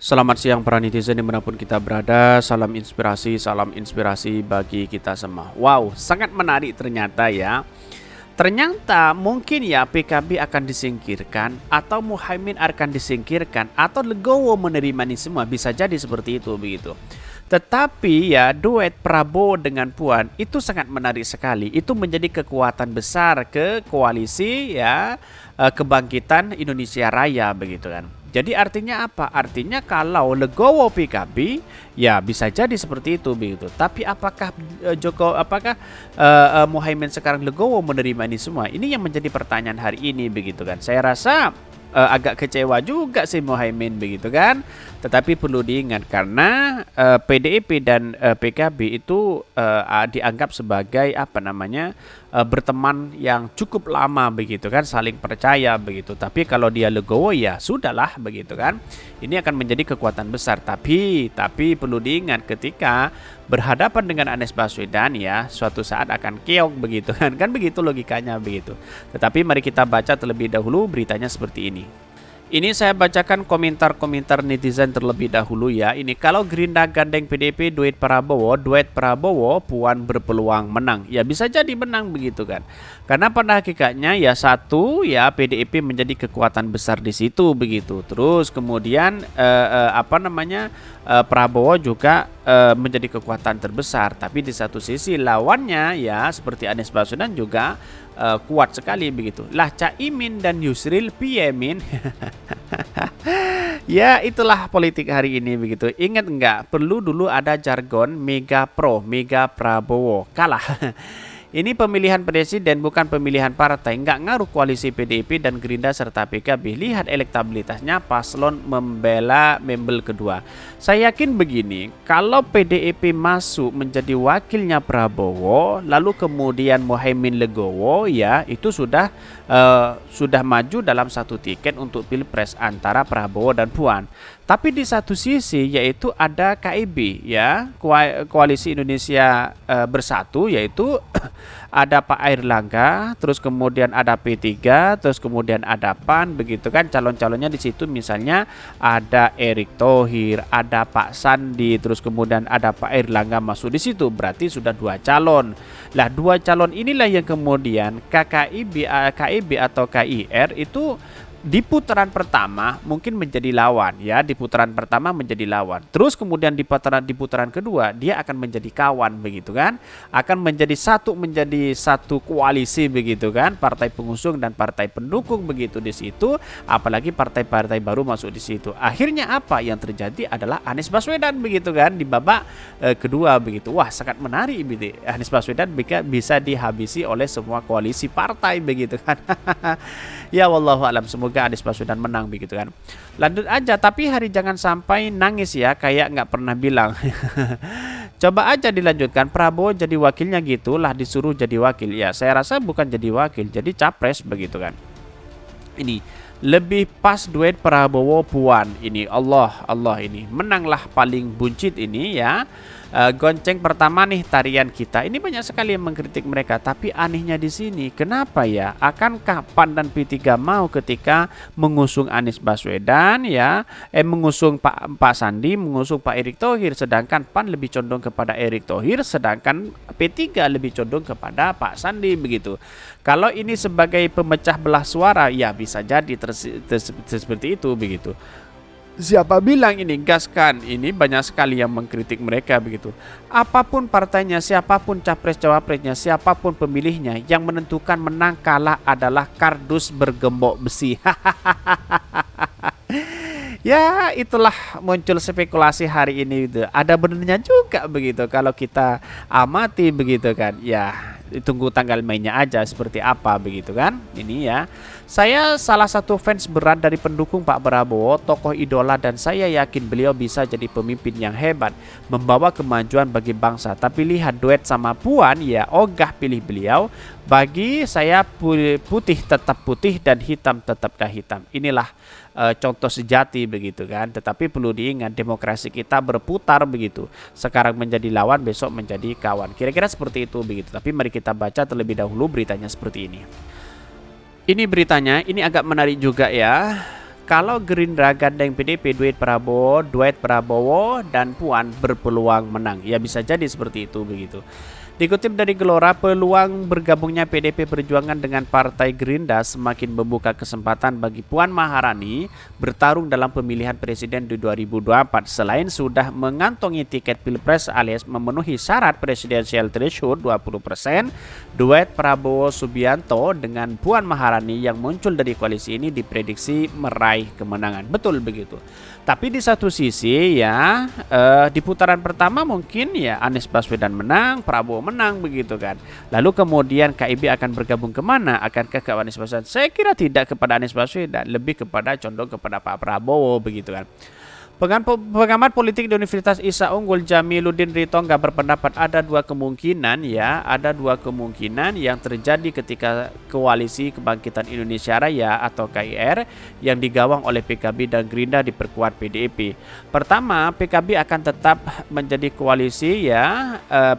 Selamat siang para netizen dimanapun kita berada. Salam inspirasi bagi kita semua. Wow, sangat menarik ternyata ya. Ternyata mungkin ya PKB akan disingkirkan, atau Muhaimin akan disingkirkan, atau Legowo menerima ini semua. Bisa jadi seperti itu begitu. Tetapi ya duet Prabowo dengan Puan itu sangat menarik sekali. Itu menjadi kekuatan besar ke koalisi ya, kebangkitan Indonesia Raya begitu kan. Jadi artinya apa? Artinya kalau Legowo PKB ya bisa jadi seperti itu begitu. Tapi apakah Muhaimin sekarang Legowo menerima ini semua? Ini yang menjadi pertanyaan hari ini begitu kan. Saya rasa agak kecewa juga sih Muhaimin begitu kan. Tetapi perlu diingat karena PDIP dan PKB itu dianggap sebagai berteman yang cukup lama begitu kan, saling percaya begitu. Tapi kalau dia Legowo ya sudahlah begitu kan. Ini akan menjadi kekuatan besar. Tapi perlu diingat ketika berhadapan dengan Anies Baswedan ya suatu saat akan keok begitu kan. Kan begitu logikanya begitu. Tetapi mari kita baca terlebih dahulu beritanya seperti ini. Ini saya bacakan komentar-komentar netizen terlebih dahulu ya. Ini kalau Gerindra gandeng PDIP duet Prabowo Puan berpeluang menang. Ya bisa jadi menang begitu kan. Karena pada hakikatnya ya satu ya PDIP menjadi kekuatan besar di situ begitu. Terus kemudian Prabowo juga menjadi kekuatan terbesar. Tapi di satu sisi lawannya ya seperti Anies Baswedan juga kuat sekali begitu. Lah Caimin dan Yusril Piemin. Ya itulah politik hari ini begitu. Ingat enggak? Perlu dulu ada jargon Mega Pro, Mega Prabowo. Kalah. Ini pemilihan presiden bukan pemilihan partai. Enggak ngaruh koalisi PDIP dan Gerindra serta PKB. Lihat elektabilitasnya paslon membela membel kedua. Saya yakin begini, kalau PDIP masuk menjadi wakilnya Prabowo, lalu kemudian Muhaimin Legowo ya itu sudah maju dalam satu tiket untuk pilpres antara Prabowo dan Puan. Tapi di satu sisi yaitu ada KIB ya, Koalisi Indonesia Bersatu, yaitu ada Pak Airlangga, terus kemudian ada P3, terus kemudian ada PAN begitu kan. Calon-calonnya di situ misalnya ada Erick Thohir, ada Pak Sandi, terus kemudian ada Pak Airlangga masuk di situ. Berarti sudah dua calon. Lah dua calon inilah yang kemudian KIB atau KIR itu di putaran pertama mungkin menjadi lawan ya, di putaran pertama menjadi lawan. Terus kemudian di putaran kedua dia akan menjadi kawan begitu kan. Akan menjadi satu koalisi begitu kan, partai pengusung dan partai pendukung begitu di situ, apalagi partai-partai baru masuk di situ. Akhirnya apa yang terjadi adalah Anies Baswedan begitu kan di babak kedua begitu. Wah, sangat menarik begitu. Anies Baswedan bisa dihabisi oleh semua koalisi partai begitu kan. Ya wallahu alam, semoga Anies Baswedan menang begitu kan. Lanjut aja, tapi hari jangan sampai nangis ya kayak nggak pernah bilang. Coba aja dilanjutkan, Prabowo jadi wakilnya gitulah, disuruh jadi wakil. Ya saya rasa bukan jadi wakil, jadi capres begitu kan. Ini lebih pas duet Prabowo Puan ini. Allah ini menanglah paling buncit ini ya. Gonceng pertama nih tarian kita. Ini banyak sekali yang mengkritik mereka, tapi anehnya di sini kenapa ya? Akankah PAN dan P3 mau ketika mengusung Anies Baswedan ya, mengusung Pak Sandi, mengusung Pak Erick Thohir, sedangkan PAN lebih condong kepada Erick Thohir, sedangkan P3 lebih condong kepada Pak Sandi begitu. Kalau ini sebagai pemecah belah suara ya bisa jadi seperti itu begitu. Siapa bilang ini gaskan? Ini banyak sekali yang mengkritik mereka begitu. Apapun partainya, siapapun capres cawapresnya, siapapun pemilihnya, yang menentukan menang kalah adalah kardus bergembok besi. Ya itulah muncul spekulasi hari ini itu. Ada benarnya juga begitu kalau kita amati begitu kan. Ya tunggu tanggal mainnya aja seperti apa begitu kan. Ini ya, saya salah satu fans berat dari pendukung Pak Prabowo, tokoh idola, dan saya yakin beliau bisa jadi pemimpin yang hebat, membawa kemajuan bagi bangsa. Tapi lihat duet sama Puan ya ogah pilih beliau. Bagi saya putih tetap putih dan hitam tetap hitam. Inilah contoh sejati begitu kan. Tetapi perlu diingat demokrasi kita berputar begitu. Sekarang menjadi lawan, besok menjadi kawan. Kira-kira seperti itu begitu. Tapi mari kita baca terlebih dahulu beritanya seperti ini. Ini beritanya, ini agak menarik juga ya. kalau Gerindra gandeng PDIP, duet Prabowo dan Puan berpeluang menang. Ya bisa jadi seperti itu begitu. Dikutip dari Gelora, peluang bergabungnya PDIP Perjuangan dengan Partai Gerindra semakin membuka kesempatan bagi Puan Maharani bertarung dalam pemilihan presiden di 2024. Selain sudah mengantongi tiket Pilpres alias memenuhi syarat presidensial threshold 20%, duet Prabowo Subianto dengan Puan Maharani yang muncul dari koalisi ini diprediksi meraih kemenangan. Betul begitu. Tapi di satu sisi ya di putaran pertama mungkin ya Anies Baswedan menang, Prabowo menang begitu kan. Lalu kemudian KIB akan bergabung kemana? Akankah ke Anies Baswedan? Saya kira tidak kepada Anies Baswedan, lebih kepada condong kepada Pak Prabowo begitu kan. Pengamat politik di Universitas Isa Unggul Jamiluddin Ritonga berpendapat ada dua kemungkinan yang terjadi ketika koalisi Kebangkitan Indonesia Raya atau KIR yang digawang oleh PKB dan Gerindra diperkuat PDIP. Pertama, PKB akan tetap menjadi koalisi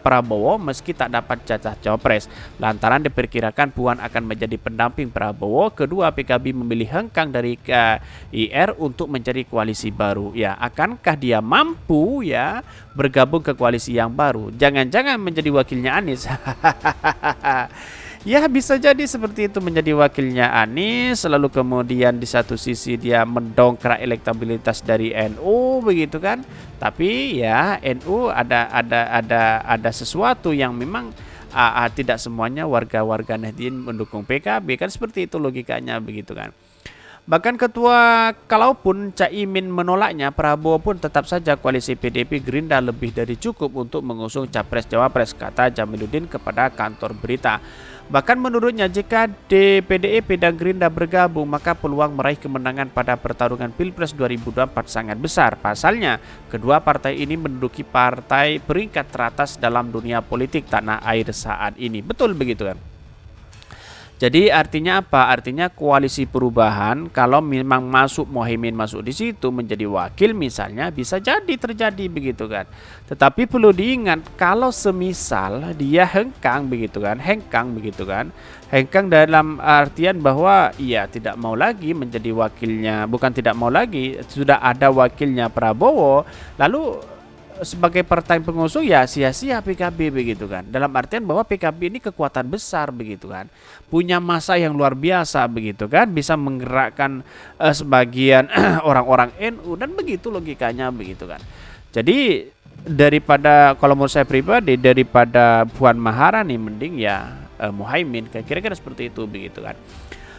Prabowo meski tak dapat jatah cawapres. Lantaran diperkirakan Puan akan menjadi pendamping Prabowo. Kedua, PKB memilih hengkang dari KIR untuk mencari koalisi baru. Akankah dia mampu bergabung ke koalisi yang baru? Jangan-jangan menjadi wakilnya Anies. Ya bisa jadi seperti itu, menjadi wakilnya Anies, lalu kemudian di satu sisi dia mendongkrak elektabilitas dari NU begitu kan. Tapi NU ada sesuatu yang memang tidak semuanya warga Nahdien mendukung PKB kan, seperti itu logikanya begitu kan. Bahkan kalaupun Caimin menolaknya, Prabowo pun tetap saja koalisi PDIP Gerindra lebih dari cukup untuk mengusung capres-cawapres, kata Jamiluddin kepada kantor berita. Bahkan menurutnya jika PDIP dan Gerindra bergabung, maka peluang meraih kemenangan pada pertarungan Pilpres 2024 sangat besar. Pasalnya, kedua partai ini menduduki partai peringkat teratas dalam dunia politik tanah air saat ini. Betul begitu kan? Jadi artinya apa? Artinya koalisi perubahan kalau memang Muhaimin masuk di situ menjadi wakil misalnya, bisa jadi terjadi begitu kan. Tetapi perlu diingat kalau semisal dia hengkang begitu kan, hengkang dalam artian bahwa tidak mau lagi menjadi wakilnya, bukan tidak mau lagi, sudah ada wakilnya Prabowo, lalu sebagai partai pengusung sia-sia PKB begitu kan. Dalam artian bahwa PKB ini kekuatan besar begitu kan. Punya massa yang luar biasa begitu kan, bisa menggerakkan sebagian orang-orang NU dan begitu logikanya begitu kan. Jadi daripada kalau menurut saya pribadi daripada Puan Maharani mending Muhaimin, kira-kira seperti itu begitu kan.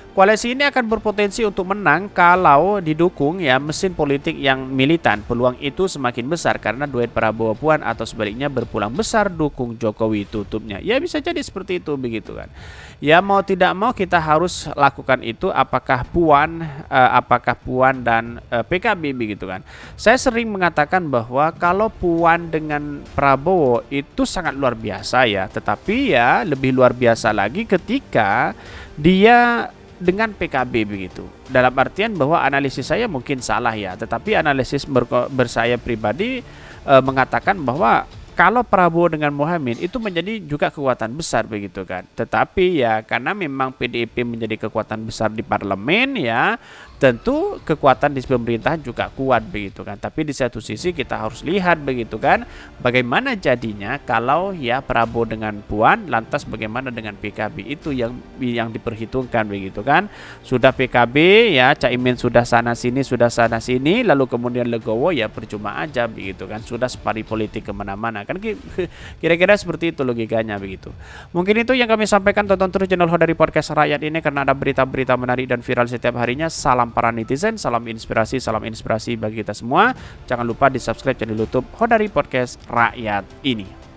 Koalisi ini akan berpotensi untuk menang kalau didukung mesin politik yang militan. Peluang itu semakin besar karena duet Prabowo Puan atau sebaliknya berpulang besar dukung Jokowi tutupnya. Ya bisa jadi seperti itu begitu kan. Ya mau tidak mau kita harus lakukan itu, apakah Puan dan PKB begitu kan. Saya sering mengatakan bahwa kalau Puan dengan Prabowo itu sangat luar biasa tetapi lebih luar biasa lagi ketika dia dengan PKB begitu. Dalam artian bahwa analisis saya mungkin salah tetapi analisis bersaya pribadi mengatakan bahwa kalau Prabowo dengan Muhaimin itu menjadi juga kekuatan besar begitu kan. Tetapi karena memang PDIP menjadi kekuatan besar di parlemen tentu kekuatan di pemerintahan juga kuat begitu kan. Tapi di satu sisi kita harus lihat begitu kan, bagaimana jadinya kalau Prabowo dengan Puan, lantas bagaimana dengan PKB, itu yang diperhitungkan begitu kan. Sudah PKB Caimin sudah sana sini, lalu kemudian legowo percuma aja begitu kan. Sudah separi politik kemana-mana kan, kira-kira seperti itu logikanya begitu. Mungkin itu yang kami sampaikan. Tonton terus channel Hodari Podcast Rakyat ini karena ada berita-berita menarik dan viral setiap harinya. Salam para netizen, salam inspirasi bagi kita semua. Jangan lupa di subscribe channel YouTube Hodari Podcast Rakyat ini.